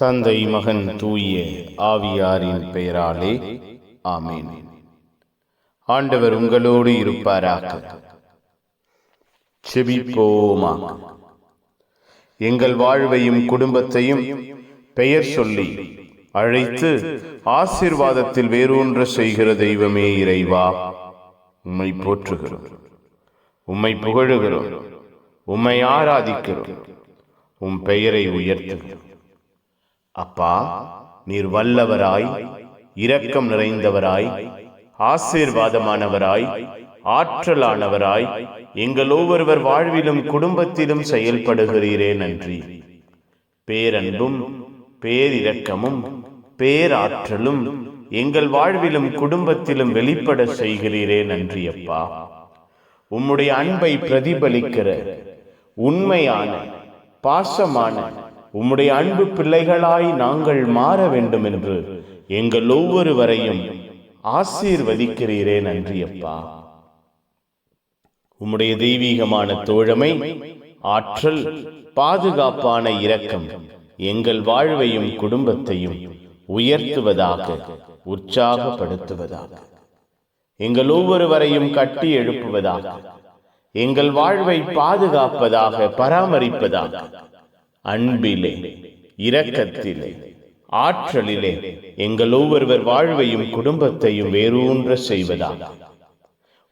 தந்தை, மகன், தூய ஆவியாரின் பெயராலே ஆமென். ஆண்டவர் உங்களோடு இருப்பாராக. செபிப்போமாக. எங்கள் வாழ்வையும் குடும்பத்தையும் பெயர் சொல்லி அழைத்து ஆசீர்வாதத்தில் வேரூன்ற செய்கிற தெய்வமே இறைவா, உம்மை போற்றுகிறோம், உம்மை புகழுகிறோம், உம்மை ஆராதிக்கிறோம், உம் பெயரை உயர்த்துகிறோம். அப்பா, நீர் வல்லவராய், இரக்கம் நிறைந்தவராய், ஆசீர்வாதமானவராய், ஆற்றலானவராய், எங்கள் ஒவ்வொருவர் வாழ்விலும் குடும்பத்திலும் செயல்படுகிறீரே நன்றி. பேரன்பும் பேரிரக்கமும் பேராற்றலும் எங்கள் வாழ்விலும் குடும்பத்திலும் வெளிப்பட செய்கிறீரே நன்றி அப்பா. உம்முடைய அன்பை பிரதிபலிக்கிற உண்மையான பாசமான உம்முடைய அன்பு பிள்ளைகளாய் நாங்கள் மாற வேண்டும் என்று எங்கள் ஒவ்வொருவரையும் ஆசீர்வதிக்கிறீரே நன்றி அப்பா. உம்முடைய தெய்வீகமான தோழமை, ஆற்றல், பாதுகாப்பான இரக்கம் எங்கள் வாழ்வையும் குடும்பத்தையும் உயர்த்துவதாக, உற்சாகப்படுத்துவதாக, எங்கள் ஒவ்வொருவரையும் கட்டி எழுப்புவதாக, எங்கள் வாழ்வை பாதுகாப்பதாக, பராமரிப்பதாக, அன்பிலே, இரக்கத்திலே, ஆற்றலிலே எங்கள் ஒவ்வொருவர் வாழ்வையும் குடும்பத்தையும் வேரூன்ற செய்வதாக.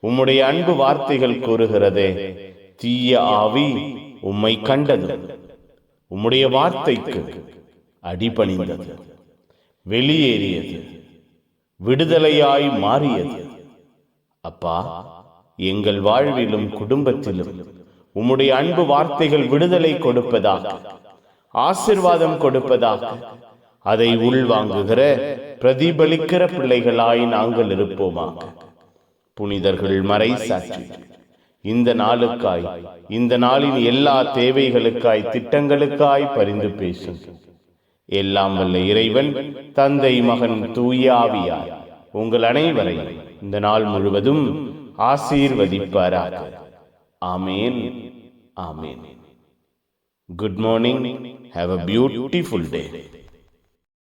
உம்முடைய அன்பு வார்த்தைகள் கூறுகிறதே, தீய ஆவி உம்மை கண்டது, உம்முடைய வார்த்தைக்கு அடிபணிந்தது, வெளியேறியது, விடுதலையாய் மாறியது. அப்பா, எங்கள் வாழ்விலும் குடும்பத்திலும் உம்முடைய அன்பு வார்த்தைகள் விடுதலை கொடுப்பதாக, ஆசீர்வாதம் கொடுப்பதாக, அதை உள்வாங்குகிற பிரதிபலிக்கிற பிள்ளைகளாய் நாங்கள் இருப்போமாக. புனிதர்கள் மறை சாட்சி இந்த நாளுக்காய், இந்த நாளின் எல்லா தேவைகளுக்காய், திட்டங்களுக்காய் பரிந்து பேசும். எல்லாம் வல்ல இறைவன், தந்தை, மகன், தூய ஆவியார் உங்கள் அனைவரையும் இந்த நாள் முழுவதும் ஆசீர்வதிப்பாராக. ஆமென். ஆமென். Good morning. Have a beautiful day.